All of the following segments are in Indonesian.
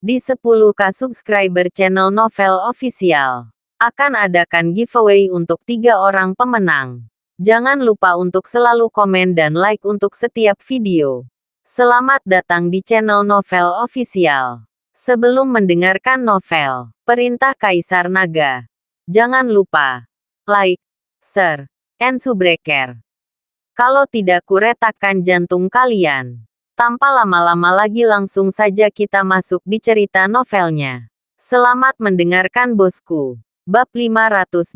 Di 10K subscriber channel Novel Official, akan adakan giveaway untuk 3 orang pemenang. Jangan lupa untuk selalu komen dan like untuk setiap video. Selamat datang di channel Novel Official. Sebelum mendengarkan novel, Perintah Kaisar Naga, jangan lupa like, share, and subscribe. Kalau tidak kuretakkan jantung kalian. Tanpa lama-lama lagi langsung saja kita masuk di cerita novelnya. Selamat mendengarkan bosku. Bab 521.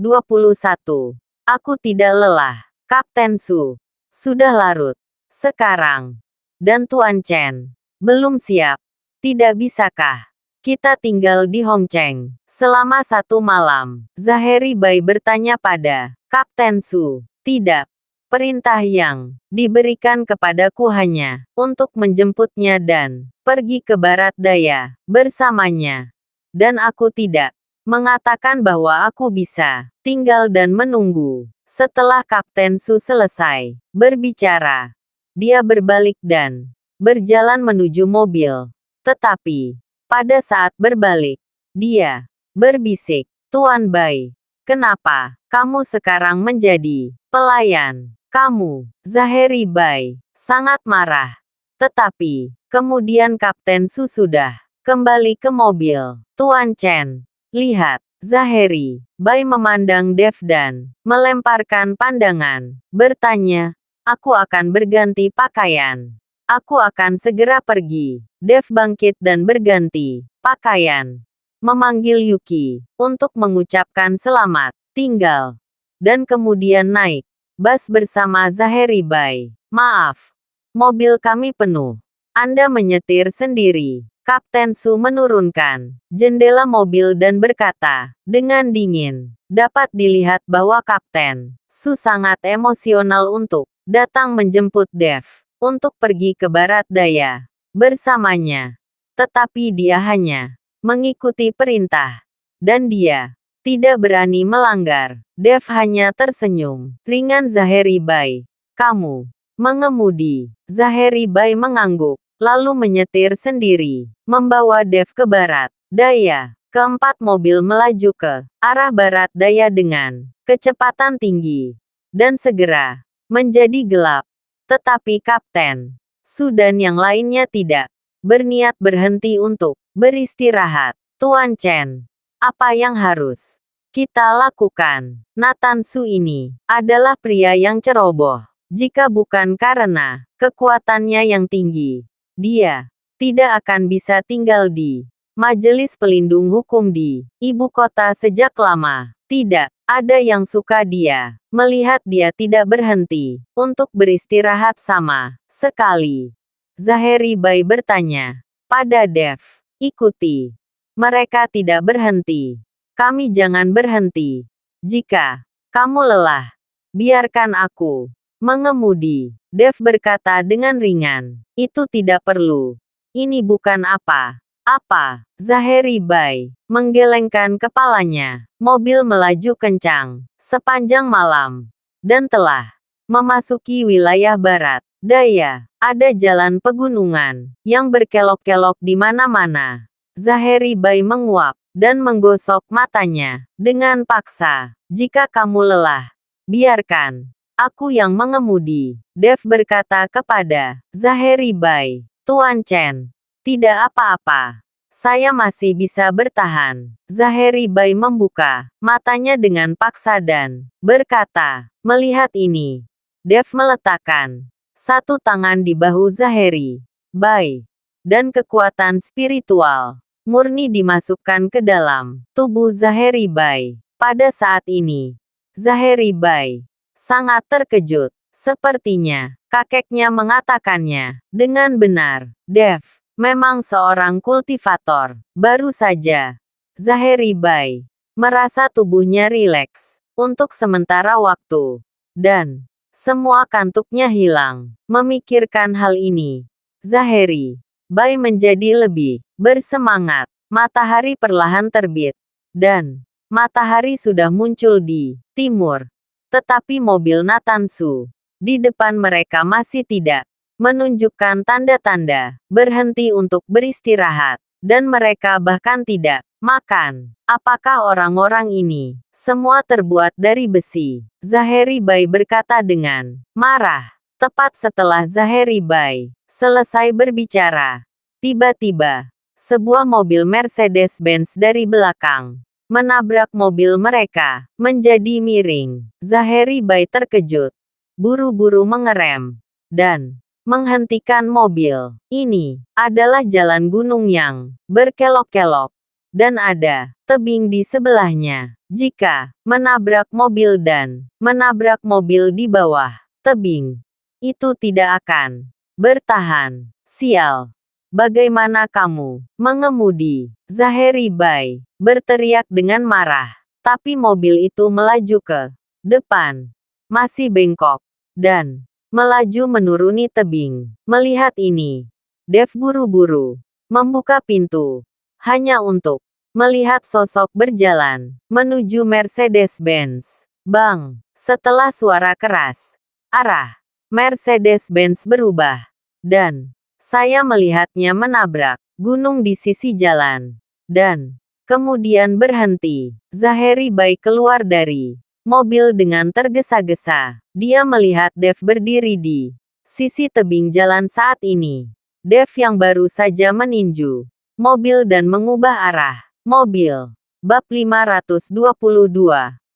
Aku tidak lelah. Kapten Su. Sudah larut. Sekarang. Dan Tuan Chen. Belum siap. Tidak bisakah? Kita tinggal di Hongcheng. Selama 1 malam. Zaheri Bai bertanya pada Kapten Su. Tidak. Perintah yang diberikan kepadaku hanya untuk menjemputnya dan pergi ke barat daya bersamanya. Dan aku tidak mengatakan bahwa aku bisa tinggal dan menunggu. Setelah Kapten Su selesai berbicara, dia berbalik dan berjalan menuju mobil. Tetapi, pada saat berbalik, dia berbisik, Tuan Bai, kenapa kamu sekarang menjadi pelayan? Kamu, Zaheri Bai, sangat marah. Tetapi, kemudian Kapten Su sudah kembali ke mobil. Tuan Chen, lihat, Zaheri Bai memandang Dev dan melemparkan pandangan, bertanya, aku akan berganti pakaian. Aku akan segera pergi. Dev bangkit dan berganti pakaian. Memanggil Yuki untuk mengucapkan selamat tinggal. Dan kemudian naik bus bersama Zaheri Bai. Maaf, mobil kami penuh. Anda menyetir sendiri. Kapten Su menurunkan jendela mobil dan berkata, dengan dingin. Dapat dilihat bahwa Kapten Su sangat emosional untuk datang menjemput Dev untuk pergi ke barat daya bersamanya. Tetapi dia hanya mengikuti perintah. Dan dia tidak berani melanggar. Dev hanya tersenyum ringan. Zaheri Bai, kamu mengemudi. Zaheri Bai mengangguk, lalu menyetir sendiri, membawa Dev ke barat daya. Keempat mobil melaju ke arah barat daya dengan kecepatan tinggi. Dan segera menjadi gelap. Tetapi Kapten Su dan yang lainnya tidak berniat berhenti untuk beristirahat. Tuan Chen, apa yang harus kita lakukan? Nathan Su ini adalah pria yang ceroboh. Jika bukan karena kekuatannya yang tinggi, dia tidak akan bisa tinggal di Majelis Pelindung Hukum di ibu kota sejak lama. Tidak ada yang suka dia melihat dia tidak berhenti untuk beristirahat sama sekali. Zaheri Bai bertanya pada Dev, ikuti. Mereka tidak berhenti. Kami jangan berhenti. Jika kamu lelah, biarkan aku mengemudi. Dev berkata dengan ringan. Itu tidak perlu. Ini bukan apa-apa. Zaheri Bai menggelengkan kepalanya. Mobil melaju kencang sepanjang malam dan telah memasuki wilayah barat daya. Ada jalan pegunungan yang berkelok-kelok di mana-mana. Zaheri Bai menguap dan menggosok matanya dengan paksa. Jika kamu lelah, biarkan aku yang mengemudi. Dev berkata kepada Zaheri Bai, Tuan Chen, tidak apa-apa. Saya masih bisa bertahan. Zaheri Bai membuka matanya dengan paksa dan berkata, melihat ini. Dev meletakkan satu tangan di bahu Zaheri Bai. Dan kekuatan spiritual murni dimasukkan ke dalam tubuh Zaheri Bai. Pada saat ini, Zaheri Bai sangat terkejut. Sepertinya, kakeknya mengatakannya dengan benar. Dev memang seorang kultivator. Baru saja, Zaheri Bai merasa tubuhnya rileks untuk sementara waktu. Dan semua kantuknya hilang. Memikirkan hal ini, Zaheri Bai menjadi lebih bersemangat. Matahari perlahan terbit. Dan matahari sudah muncul di timur. Tetapi mobil Nathan Su di depan mereka masih tidak menunjukkan tanda-tanda berhenti untuk beristirahat. Dan mereka bahkan tidak makan. Apakah orang-orang ini semua terbuat dari besi? Zaheri Bai berkata dengan marah. Tepat setelah Zaheri Bai selesai berbicara, tiba-tiba sebuah mobil Mercedes-Benz dari belakang menabrak mobil mereka, menjadi miring. Zaheri Bai terkejut, buru-buru mengerem, dan menghentikan mobil. Ini adalah jalan gunung yang berkelok-kelok, dan ada tebing di sebelahnya. Jika menabrak mobil dan menabrak mobil di bawah tebing, itu tidak akan bertahan. Sial. Bagaimana kamu mengemudi? Zaheri Bai berteriak dengan marah. Tapi mobil itu melaju ke depan, masih bengkok, dan melaju menuruni tebing. Melihat ini, Dev buru-buru membuka pintu, hanya untuk melihat sosok berjalan menuju Mercedes-Benz. Bang! Setelah suara keras, arah Mercedes-Benz berubah, dan saya melihatnya menabrak gunung di sisi jalan, dan kemudian berhenti. Zaheri Bai keluar dari mobil dengan tergesa-gesa. Dia melihat Dev berdiri di sisi tebing jalan saat ini. Dev yang baru saja meninju mobil dan mengubah arah mobil. Bab 522.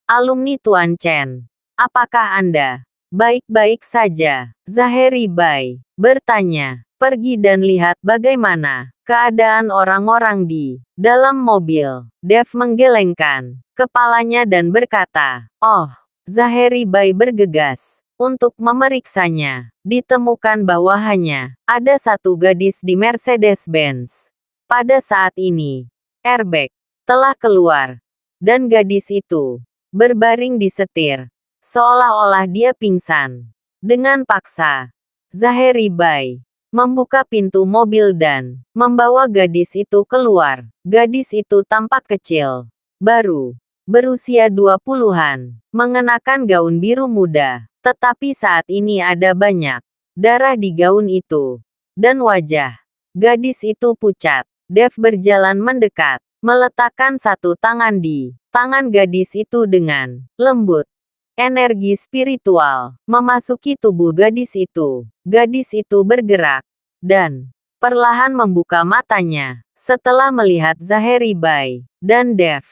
Alumni Tuan Chen. Apakah Anda baik-baik saja? Zaheri Bai bertanya. Pergi dan lihat bagaimana keadaan orang-orang di dalam mobil. Dev menggelengkan kepalanya dan berkata, "Oh." Zaheri Bai bergegas untuk memeriksanya. Ditemukan bahwa hanya ada satu gadis di Mercedes-Benz. Pada saat ini, airbag telah keluar, dan gadis itu berbaring di setir, seolah-olah dia pingsan. Dengan paksa, Zaheri Bai membuka pintu mobil dan membawa gadis itu keluar. Gadis itu tampak kecil, baru berusia 20-an, mengenakan gaun biru muda, tetapi saat ini ada banyak darah di gaun itu, dan wajah gadis itu pucat. Dev berjalan mendekat, meletakkan satu tangan di tangan gadis itu dengan lembut. Energi spiritual memasuki tubuh gadis itu. Gadis itu bergerak dan perlahan membuka matanya setelah melihat Zaheri Bai dan Dev.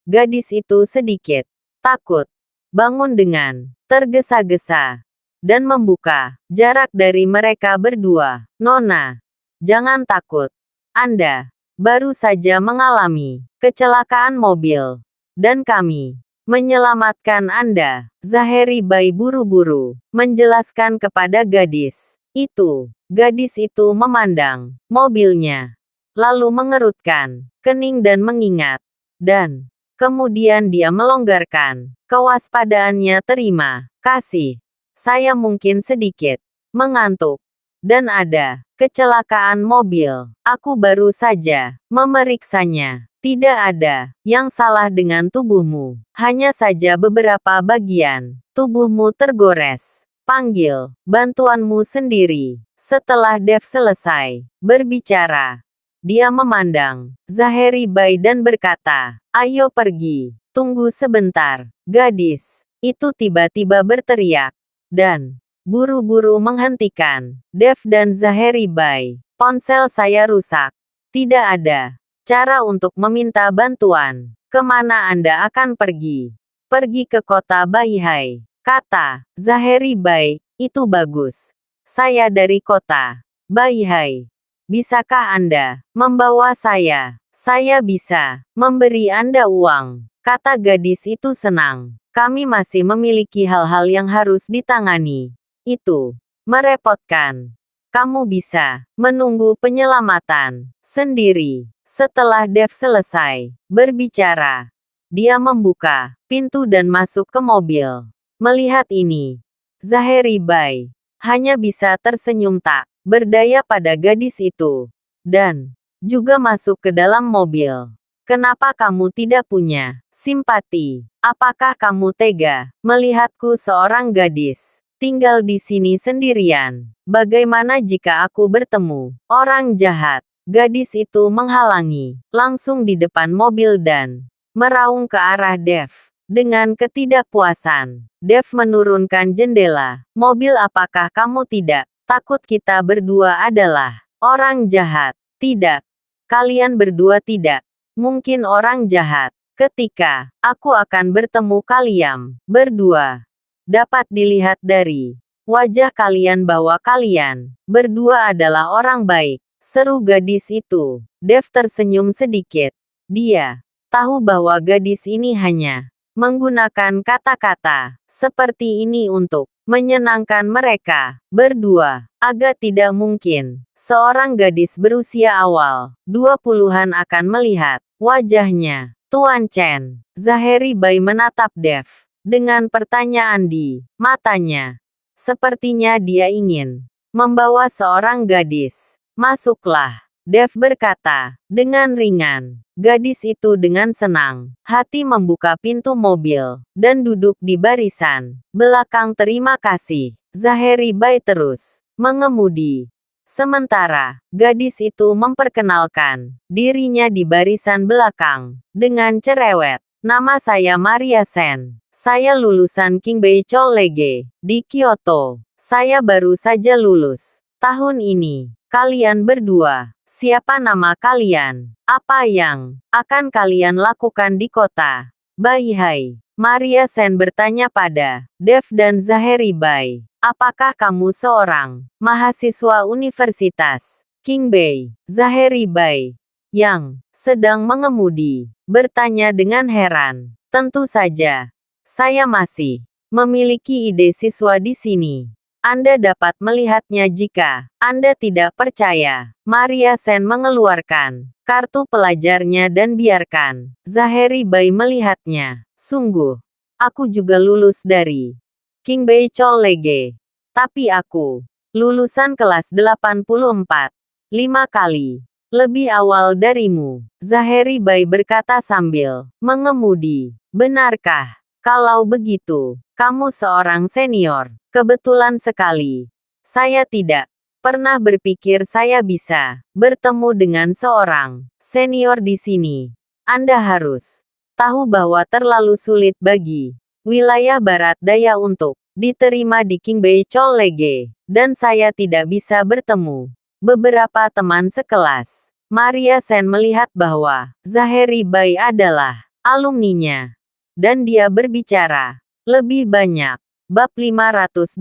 Gadis itu sedikit takut, bangun dengan tergesa-gesa, dan membuka jarak dari mereka berdua. "Nona, jangan takut. Anda baru saja mengalami kecelakaan mobil, dan kami menyelamatkan Anda." Zaheri Bai buru-buru menjelaskan kepada gadis itu. Gadis itu memandang mobilnya, lalu mengerutkan kening dan mengingat, dan kemudian dia melonggarkan kewaspadaannya. "Terima kasih. Saya mungkin sedikit mengantuk, dan ada kecelakaan mobil. Aku baru saja memeriksanya. Tidak ada yang salah dengan tubuhmu. Hanya saja beberapa bagian tubuhmu tergores. Panggil bantuanmu sendiri." Setelah Dev selesai berbicara, dia memandang Zaheri Bai dan berkata, "Ayo pergi. Tunggu sebentar." Gadis itu tiba-tiba berteriak, dan buru-buru menghentikan Dev dan Zaheri Bai. "Ponsel saya rusak. Tidak ada cara untuk meminta bantuan. Kemana Anda akan pergi?" "Pergi ke kota Baihai," kata Zaheri Bai. "Itu bagus. Saya dari kota Baihai. Bisakah Anda membawa saya? Saya bisa memberi Anda uang," kata gadis itu senang. "Kami masih memiliki hal-hal yang harus ditangani. Itu merepotkan. Kamu bisa menunggu penyelamatan sendiri." Setelah Dev selesai berbicara, dia membuka pintu dan masuk ke mobil. Melihat ini, Zaheri Bai hanya bisa tersenyum tak berdaya pada gadis itu, dan juga masuk ke dalam mobil. "Kenapa kamu tidak punya simpati? Apakah kamu tega melihatku seorang gadis tinggal di sini sendirian? Bagaimana jika aku bertemu orang jahat?" Gadis itu menghalangi, langsung di depan mobil dan meraung ke arah Dev. Dengan ketidakpuasan, Dev menurunkan jendela. Mobil, apakah kamu tidak takut kita berdua adalah orang jahat? Tidak. Kalian berdua tidak mungkin orang jahat. Ketika aku akan bertemu kalian berdua, dapat dilihat dari wajah kalian bahwa kalian berdua adalah orang baik, seru gadis itu. Dev tersenyum sedikit. Dia tahu bahwa gadis ini hanya menggunakan kata-kata seperti ini untuk menyenangkan mereka berdua. Agak tidak mungkin seorang gadis berusia awal 20-an akan melihat wajahnya. Tuan Chen. Zaheri Bai menatap Dev dengan pertanyaan di matanya. Sepertinya dia ingin membawa seorang gadis. Masuklah, Dev berkata dengan ringan. Gadis itu dengan senang hati membuka pintu mobil dan duduk di barisan belakang. Terima kasih. Zaheri Bai terus mengemudi. Sementara gadis itu memperkenalkan dirinya di barisan belakang dengan cerewet. Nama saya Maria Sen. Saya lulusan Qingbei College di Kyoto. Saya baru saja lulus tahun ini. Kalian berdua, siapa nama kalian? Apa yang akan kalian lakukan di kota Baihai? Maria Sen bertanya pada Dev dan Zaheri Bai. Apakah kamu seorang mahasiswa Universitas Qingbei? Zaheri Bai, yang sedang mengemudi, bertanya dengan heran. Tentu saja. Saya masih memiliki ide siswa di sini. Anda dapat melihatnya jika Anda tidak percaya. Maria Sen mengeluarkan kartu pelajarnya dan biarkan Zaheri Bai melihatnya. Sungguh, aku juga lulus dari Qingbei College. Tapi aku lulusan kelas 84. 5 kali lebih awal darimu. Zaheri Bai berkata sambil mengemudi. Benarkah? Kalau begitu, kamu seorang senior. Kebetulan sekali. Saya tidak pernah berpikir saya bisa bertemu dengan seorang senior di sini. Anda harus tahu bahwa terlalu sulit bagi wilayah barat daya untuk diterima di Qingbei College, dan saya tidak bisa bertemu beberapa teman sekelas. Maria Sen melihat bahwa Zaheri Bai adalah alumninya, dan dia berbicara lebih banyak. Bab 523.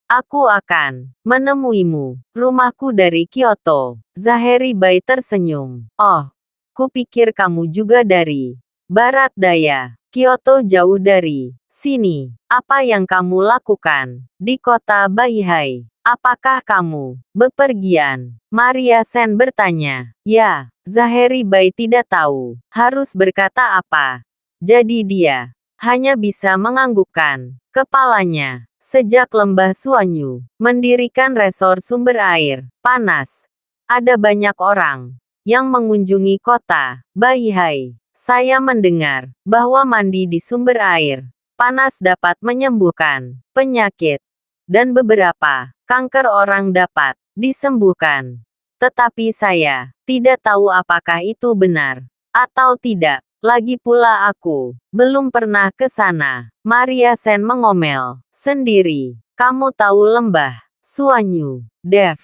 Aku akan menemuimu. Rumahku dari Kyoto. Zaheri Bai tersenyum. Oh, kupikir kamu juga dari barat daya. Kyoto jauh dari sini. Apa yang kamu lakukan di kota Baihai? Apakah kamu bepergian? Maria Sen bertanya. Ya, Zaheri Bai tidak tahu harus berkata apa. Jadi dia hanya bisa menganggukkan kepalanya. Sejak Lembah Suanyu mendirikan resor sumber air panas, ada banyak orang yang mengunjungi kota Baihai. Saya mendengar bahwa mandi di sumber air panas dapat menyembuhkan penyakit, dan beberapa kanker orang dapat disembuhkan. Tetapi saya tidak tahu apakah itu benar atau tidak. Lagi pula aku belum pernah ke sana. Maria Sen mengomel sendiri. Kamu tahu Lembah Suanyu, Dev,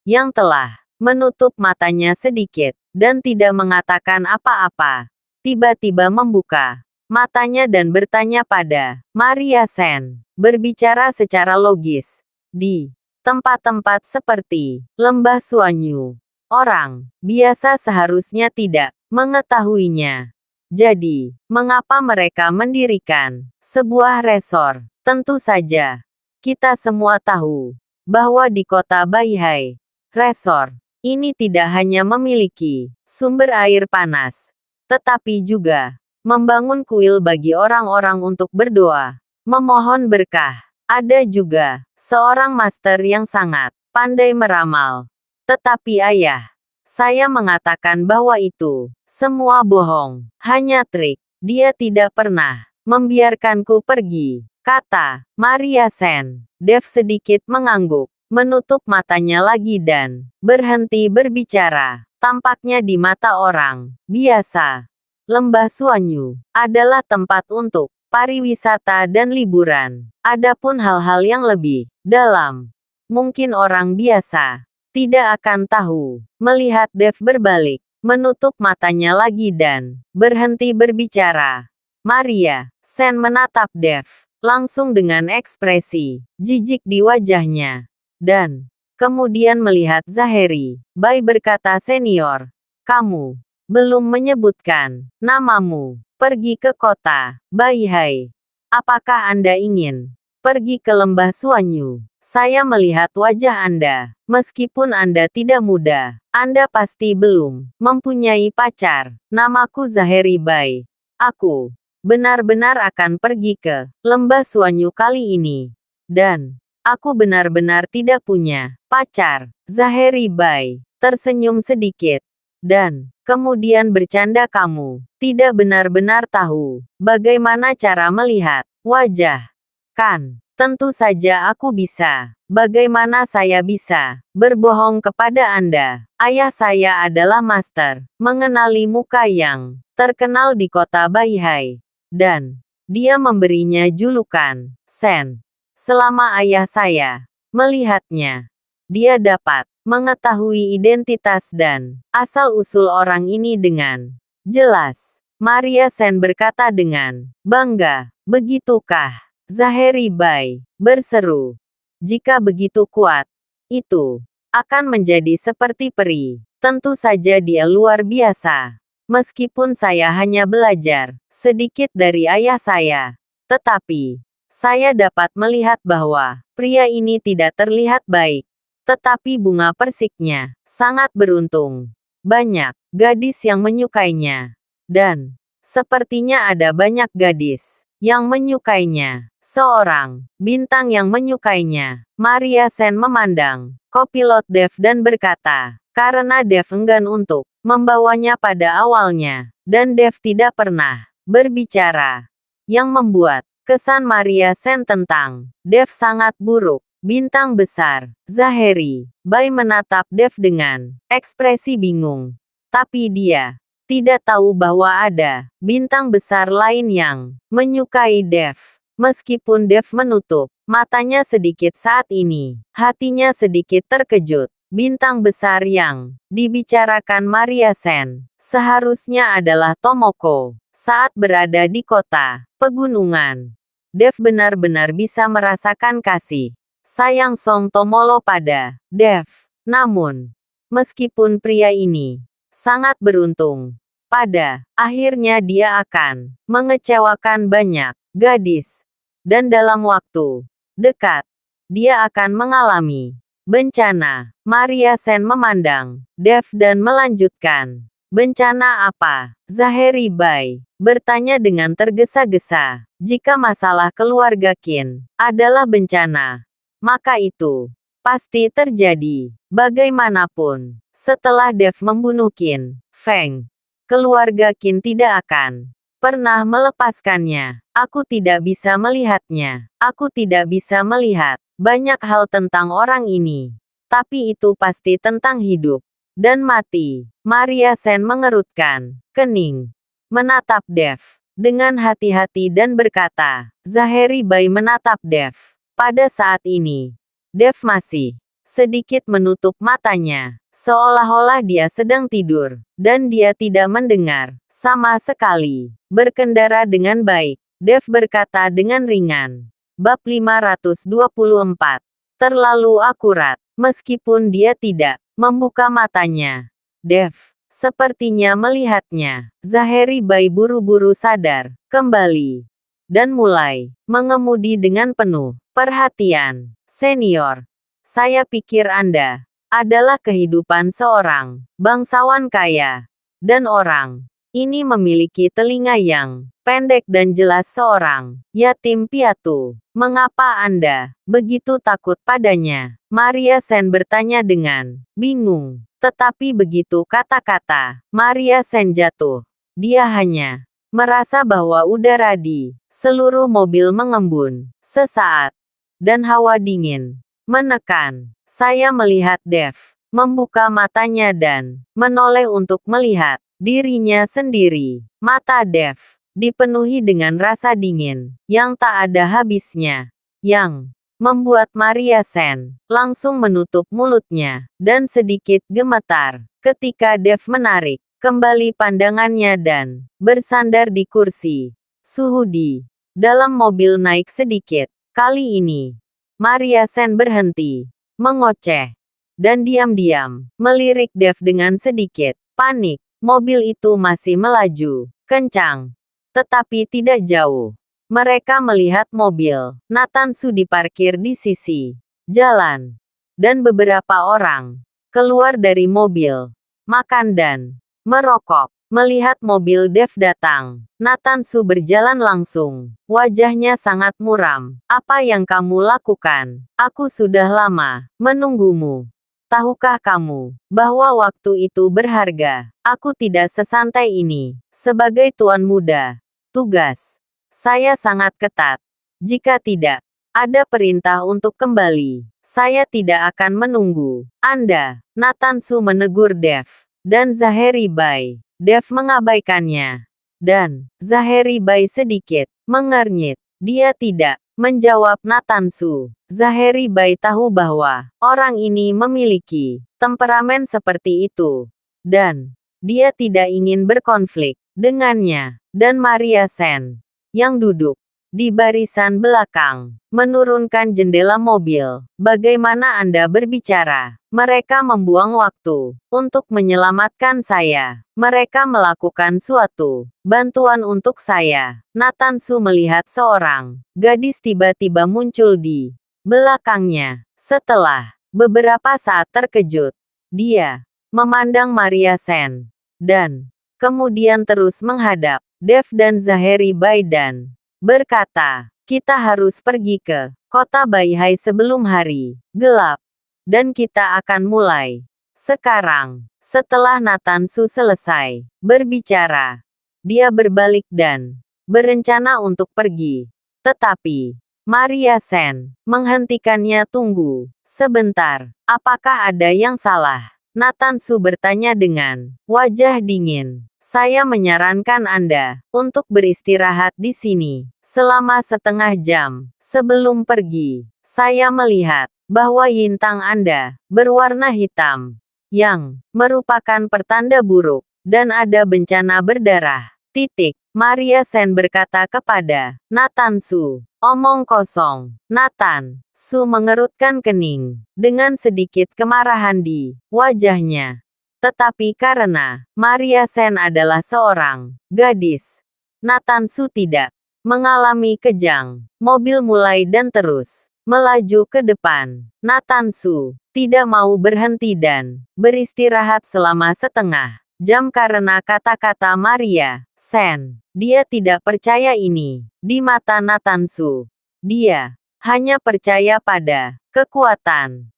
yang telah menutup matanya sedikit dan tidak mengatakan apa-apa, tiba-tiba membuka matanya dan bertanya pada Maria Sen. Berbicara secara logis, di tempat-tempat seperti Lembah Suanyu, orang biasa seharusnya tidak mengetahuinya. Jadi, mengapa mereka mendirikan sebuah resor? Tentu saja, kita semua tahu bahwa di kota Baihai, resor ini tidak hanya memiliki sumber air panas, tetapi juga membangun kuil bagi orang-orang untuk berdoa, memohon berkah. Ada juga seorang master yang sangat pandai meramal. Tetapi ayah saya mengatakan bahwa itu semua bohong, hanya trik. Dia tidak pernah membiarkanku pergi, kata Maria Sen. Dev sedikit mengangguk, menutup matanya lagi dan berhenti berbicara. Tampaknya di mata orang biasa, Lembah Suanyu adalah tempat untuk pariwisata dan liburan. Adapun hal-hal yang lebih dalam, mungkin orang biasa tidak akan tahu. Melihat Dev berbalik, menutup matanya lagi dan berhenti berbicara, Maria Sen menatap Dev langsung dengan ekspresi jijik di wajahnya. Dan kemudian melihat Zaheri, Bai berkata, "Senior, kamu belum menyebutkan namamu. Pergi ke kota Bai Hai. Apakah Anda ingin pergi ke Lembah Suanyu? Saya melihat wajah Anda. Meskipun Anda tidak muda, Anda pasti belum mempunyai pacar. Namaku Zaheri Bai. Aku benar-benar akan pergi ke Lembah Suanyu kali ini. Dan aku benar-benar tidak punya pacar." Zaheri Bai tersenyum sedikit. Dan kemudian bercanda, "Kamu tidak benar-benar tahu bagaimana cara melihat wajah, kan? Tentu saja aku bisa. Bagaimana saya bisa berbohong kepada Anda? Ayah saya adalah master mengenali muka yang terkenal di kota Baihai. Dan dia memberinya julukan Sen. Selama ayah saya melihatnya, dia dapat mengetahui identitas dan asal-usul orang ini dengan jelas." Maria Sen berkata dengan bangga. "Begitukah?" Zaheri Bai berseru. "Jika begitu kuat, itu akan menjadi seperti peri. Tentu saja dia luar biasa. Meskipun saya hanya belajar sedikit dari ayah saya, tetapi saya dapat melihat bahwa pria ini tidak terlihat baik. Tetapi bunga persiknya sangat beruntung. Banyak gadis yang menyukainya. Dan sepertinya ada banyak gadis yang menyukainya. Seorang bintang yang menyukainya." Maria Sen memandang kopilot Dev dan berkata, karena Dev enggan untuk membawanya pada awalnya, dan Dev tidak pernah berbicara, yang membuat kesan Maria Sen tentang Dev sangat buruk. Bintang besar, Zaheri Bai menatap Dev dengan ekspresi bingung. Tapi dia tidak tahu bahwa ada bintang besar lain yang menyukai Dev. Meskipun Dev menutup matanya sedikit saat ini, hatinya sedikit terkejut. Bintang besar yang dibicarakan Maria Sen seharusnya adalah Tomoko. Saat berada di kota pegunungan, Dev benar-benar bisa merasakan kasih sayang Song Tomolo pada Dev. Namun, meskipun pria ini sangat beruntung, pada akhirnya dia akan mengecewakan banyak gadis. Dan dalam waktu dekat, dia akan mengalami bencana. Maria Sen memandang Dev dan melanjutkan. "Bencana apa?" Zaheri Bai bertanya dengan tergesa-gesa. "Jika masalah keluarga Qin adalah bencana, maka itu pasti terjadi. Bagaimanapun, setelah Dev membunuh Qin Feng, keluarga Qin tidak akan pernah melepaskannya. Aku tidak bisa melihatnya. Aku tidak bisa melihat banyak hal tentang orang ini. Tapi itu pasti tentang hidup dan mati." Maria Sen mengerutkan kening, menatap Dev dengan hati-hati dan berkata. Zaheri Bai menatap Dev. Pada saat ini, Dev masih sedikit menutup matanya, seolah-olah dia sedang tidur, dan dia tidak mendengar sama sekali. Berkendara dengan baik, Dev berkata dengan ringan. Bab 524. Terlalu akurat. Meskipun dia tidak membuka matanya, Dev sepertinya melihatnya. Zaheri Bai buru-buru sadar kembali dan mulai mengemudi dengan penuh perhatian. "Senior, saya pikir Anda adalah kehidupan seorang bangsawan kaya, dan orang ini memiliki telinga yang pendek dan jelas seorang yatim piatu. Mengapa Anda begitu takut padanya?" Maria Sen bertanya dengan bingung. Tetapi begitu kata-kata Maria Sen jatuh, dia hanya merasa bahwa udara di seluruh mobil mengembun sesaat, dan hawa dingin Menekan. Saya melihat Dev membuka matanya dan menoleh untuk melihat dirinya sendiri. Mata Dev dipenuhi dengan rasa dingin yang tak ada habisnya, yang membuat Maria Sen langsung menutup mulutnya dan sedikit gemetar ketika Dev menarik kembali pandangannya dan bersandar di kursi. Suhu di dalam mobil naik sedikit. Kali ini Maria Sen berhenti, mengoceh, dan diam-diam melirik Dev dengan sedikit panik. Mobil itu masih melaju kencang, tetapi tidak jauh. Mereka melihat mobil Nathan Su diparkir di sisi jalan, dan beberapa orang keluar dari mobil, makan dan merokok. Melihat mobil Dev datang, Nathan Su berjalan langsung. Wajahnya sangat muram. Apa yang kamu lakukan? Aku sudah lama menunggumu. Tahukah kamu bahwa waktu itu berharga? Aku tidak sesantai ini. Sebagai tuan muda, tugas saya sangat ketat. Jika tidak ada perintah untuk kembali, saya tidak akan menunggu Anda. Nathan Su menegur Dev dan Zaheri Bai. Dev mengabaikannya, dan Zaheri Bai sedikit mengernyit. Dia tidak menjawab Nathan Su. Zaheri Bai tahu bahwa orang ini memiliki temperamen seperti itu, dan dia tidak ingin berkonflik dengannya. Dan Maria Sen, yang duduk di barisan belakang, menurunkan jendela mobil. Bagaimana Anda berbicara? Mereka membuang waktu untuk menyelamatkan saya. Mereka melakukan suatu bantuan untuk saya. Nathan Su melihat seorang gadis tiba-tiba muncul di belakangnya. Setelah beberapa saat terkejut, dia memandang Maria Sen dan kemudian terus menghadap Dev dan Zaheri Bai dan berkata, kita harus pergi ke kota Baihai sebelum hari gelap. Dan kita akan mulai sekarang. Setelah Nathan Su selesai berbicara, dia berbalik dan berencana untuk pergi. Tetapi Maria Sen menghentikannya. Tunggu sebentar, apakah ada yang salah? Nathan Su bertanya dengan wajah dingin. Saya menyarankan Anda untuk beristirahat di sini selama setengah jam sebelum pergi. Saya melihat bahwa yintang Anda berwarna hitam, yang merupakan pertanda buruk, dan ada bencana berdarah. Titik. Maria Sen berkata kepada Nathan Su. Omong kosong. Nathan Su mengerutkan kening dengan sedikit kemarahan di wajahnya. Tetapi karena Maria Sen adalah seorang gadis, Nathan Su tidak mengalami kejang. Mobil mulai dan terus melaju ke depan. Nathan Su tidak mau berhenti dan beristirahat selama setengah jam karena kata-kata Maria Sen. Dia tidak percaya ini. Di mata Nathan Su, dia hanya percaya pada kekuatan.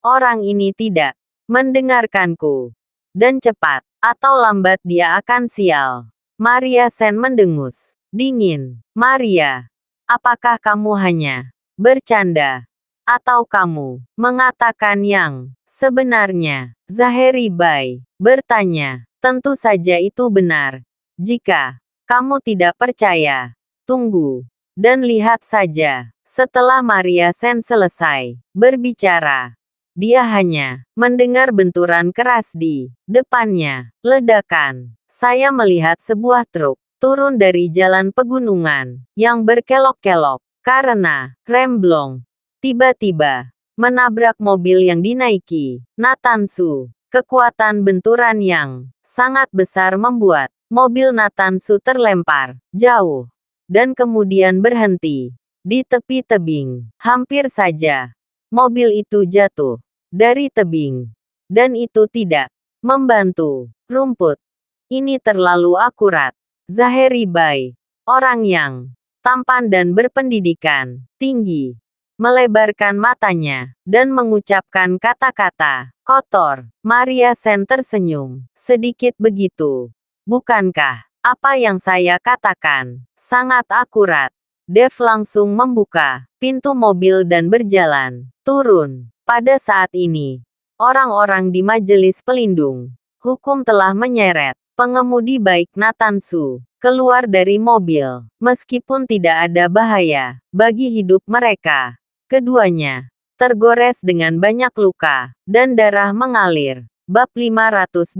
Orang ini tidak mendengarkanku. Dan cepat atau lambat dia akan sial. Maria Sen mendengus dingin. Maria, apakah kamu hanya bercanda? Atau kamu mengatakan yang sebenarnya? Zaheri Bai bertanya. Tentu saja itu benar. Jika kamu tidak percaya, tunggu dan lihat saja. Setelah Maria Sen selesai berbicara, dia hanya mendengar benturan keras di depannya. Ledakan. Saya melihat sebuah truk turun dari jalan pegunungan yang berkelok-kelok karena remblong. Tiba-tiba menabrak mobil yang dinaiki Nathan Su. Kekuatan benturan yang sangat besar membuat mobil Nathan Su terlempar jauh dan kemudian berhenti di tepi tebing. Hampir saja mobil itu jatuh dari tebing, dan itu tidak membantu. Rumput ini terlalu akurat. Zaheri Bai, orang yang tampan dan berpendidikan tinggi, melebarkan matanya dan mengucapkan kata-kata kotor. Maria Sen tersenyum sedikit. Begitu, bukankah apa yang saya katakan sangat akurat? Dev langsung membuka pintu mobil dan berjalan turun. Pada saat ini, orang-orang di majelis pelindung hukum telah menyeret pengemudi baik Nathan Su keluar dari mobil, meskipun tidak ada bahaya bagi hidup mereka. Keduanya tergores dengan banyak luka, dan darah mengalir. Bab 525.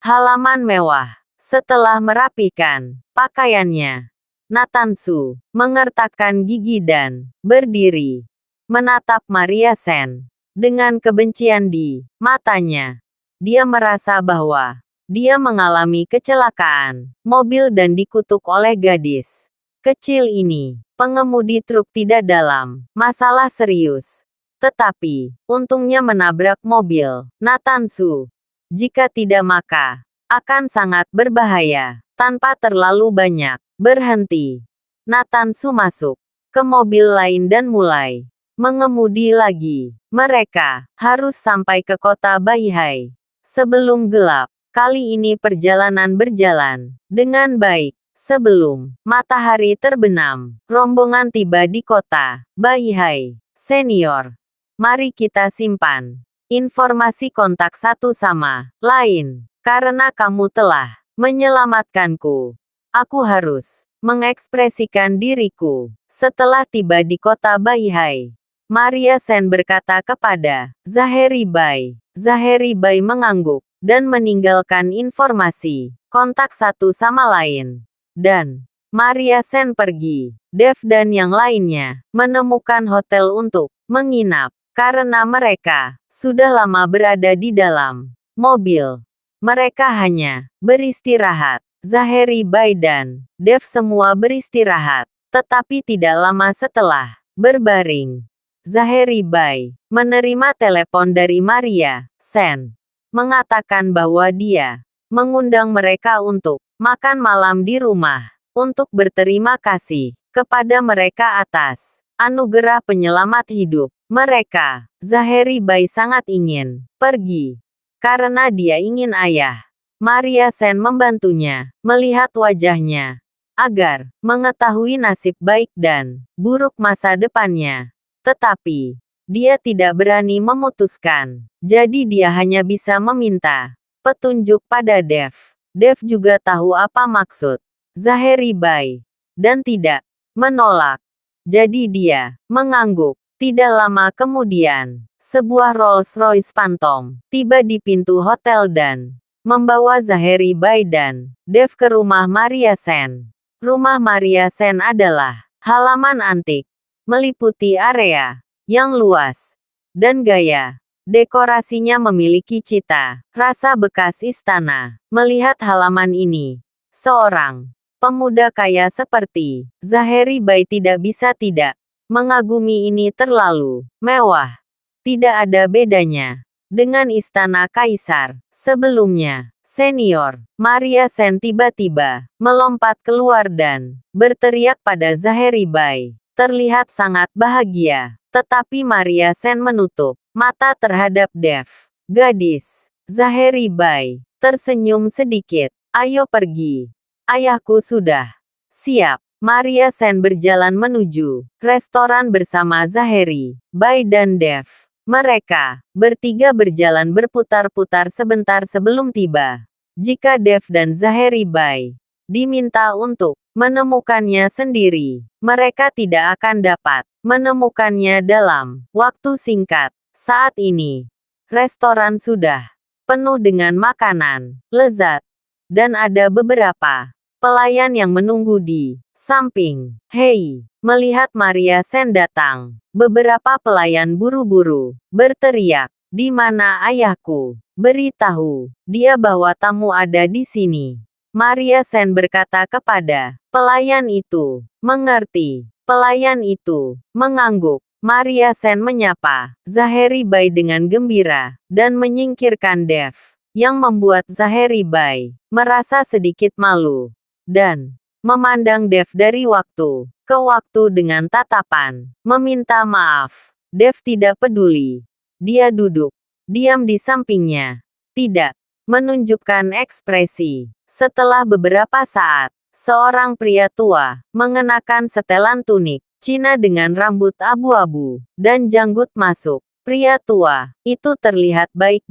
Halaman mewah. Setelah merapikan pakaiannya, Nathan Su mengertakkan gigi dan berdiri, menatap Maria Sen dengan kebencian di matanya. Dia merasa bahwa dia mengalami kecelakaan mobil dan dikutuk oleh gadis kecil ini. Pengemudi truk tidak dalam masalah serius, tetapi untungnya menabrak mobil Nathan Su. Jika tidak maka akan sangat berbahaya. Tanpa terlalu banyak berhenti, Nathan Su masuk ke mobil lain dan mulai mengemudi lagi. Mereka harus sampai ke kota Baihai sebelum gelap. Kali ini perjalanan berjalan dengan baik. Sebelum matahari terbenam, rombongan tiba di kota Baihai. Senior, mari kita simpan informasi kontak satu sama lain. Karena kamu telah menyelamatkanku, aku harus mengekspresikan diriku. Setelah tiba di kota Baihai, Maria Sen berkata kepada Zaheri Bai. Zaheri Bai mengangguk dan meninggalkan informasi kontak satu sama lain. Dan Maria Sen pergi. Dev dan yang lainnya menemukan hotel untuk menginap karena mereka sudah lama berada di dalam mobil. Mereka hanya beristirahat. Zaheri Bai dan Dev semua beristirahat. Tetapi tidak lama setelah berbaring, Zaheri Bai menerima telepon dari Maria Sen, mengatakan bahwa dia mengundang mereka untuk makan malam di rumah, untuk berterima kasih kepada mereka atas anugerah penyelamat hidup mereka. Zaheri Bai sangat ingin pergi karena dia ingin ayah Maria Sen membantunya melihat wajahnya agar mengetahui nasib baik dan buruk masa depannya. Tetapi dia tidak berani memutuskan, jadi dia hanya bisa meminta petunjuk pada Dev. Dev juga tahu apa maksud Zaheri Bai dan tidak menolak. Jadi dia mengangguk. Tidak lama kemudian, sebuah Rolls-Royce Phantom tiba di pintu hotel dan membawa Zaheri Bai dan Dev ke rumah Maria Sen. Rumah Maria Sen adalah halaman antik, meliputi area yang luas dan gaya. Dekorasinya memiliki cita rasa bekas istana. Melihat halaman ini, seorang pemuda kaya seperti Zaheri Bai tidak bisa tidak mengagumi. Ini terlalu mewah. Tidak ada bedanya dengan istana kaisar sebelumnya. Senior, Maria Sen tiba-tiba melompat keluar dan berteriak pada Zaheri Bai. Terlihat sangat bahagia, tetapi Maria Sen menutup mata terhadap Dev. Gadis, Zaheri Bai tersenyum sedikit. Ayo pergi. Ayahku sudah siap. Maria Sen berjalan menuju restoran bersama Zaheri Bai dan Dev. Mereka bertiga berjalan berputar-putar sebentar sebelum tiba. Jika Dev dan Zaheri Bai diminta untuk menemukannya sendiri, mereka tidak akan dapat menemukannya dalam waktu singkat. Saat ini, restoran sudah penuh dengan makanan lezat, dan ada beberapa pelayan yang menunggu di samping. Hei, melihat Maria Sen datang, beberapa pelayan buru-buru berteriak, "Di mana ayahku? Beritahu dia bahwa tamu ada di sini." Maria Sen berkata kepada pelayan itu, "Mengerti." Pelayan itu mengangguk. Maria Sen menyapa Zaheri Bai dengan gembira dan menyingkirkan Dev, yang membuat Zaheri Bai merasa sedikit malu dan memandang Dev dari waktu ke waktu dengan tatapan meminta maaf. Dev tidak peduli. Dia duduk diam di sampingnya, tidak menunjukkan ekspresi. Setelah beberapa saat, Seorang pria tua, mengenakan setelan tunik Cina dengan rambut abu-abu dan janggut masuk. Pria tua itu terlihat baik,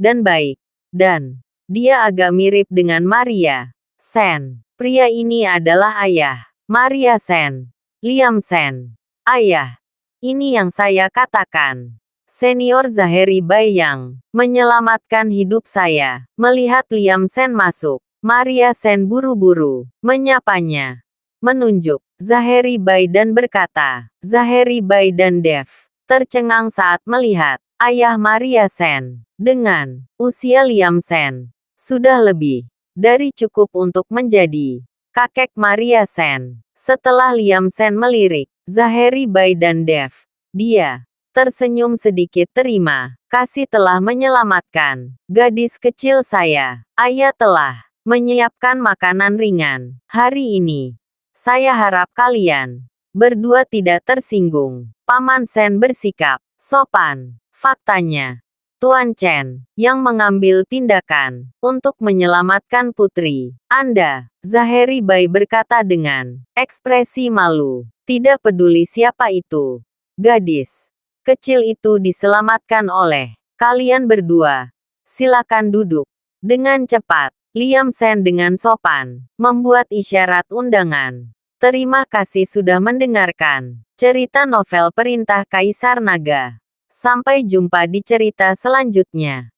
dan dia agak mirip dengan Maria Sen. Pria ini adalah ayah Maria Sen, Liam Sen. Ayah, ini yang saya katakan. Senior Zaheri Bai yang menyelamatkan hidup saya. Melihat Liam Sen masuk, Maria Sen buru-buru menyapanya. Menunjuk Zaheri Bai dan berkata, Zaheri Bai dan Dev tercengang saat melihat ayah Maria Sen. Dengan usia Liam Sen sudah lebih dari cukup untuk menjadi kakek Maria Sen. Setelah Liam Sen melirik Zaheri Bai dan Dev, dia tersenyum sedikit. Terima kasih telah menyelamatkan gadis kecil saya. Ayah telah menyiapkan makanan ringan hari ini. Saya harap kalian berdua tidak tersinggung. Paman Sen bersikap sopan. Faktanya, Tuan Chen yang mengambil tindakan untuk menyelamatkan putri Anda. Zaheri Bai berkata dengan ekspresi malu. Tidak peduli siapa itu. Gadis kecil itu diselamatkan oleh kalian berdua. Silakan duduk. Dengan cepat, Liam Sen dengan sopan membuat isyarat undangan. Terima kasih sudah mendengarkan cerita novel Perintah Kaisar Naga. Sampai jumpa di cerita selanjutnya.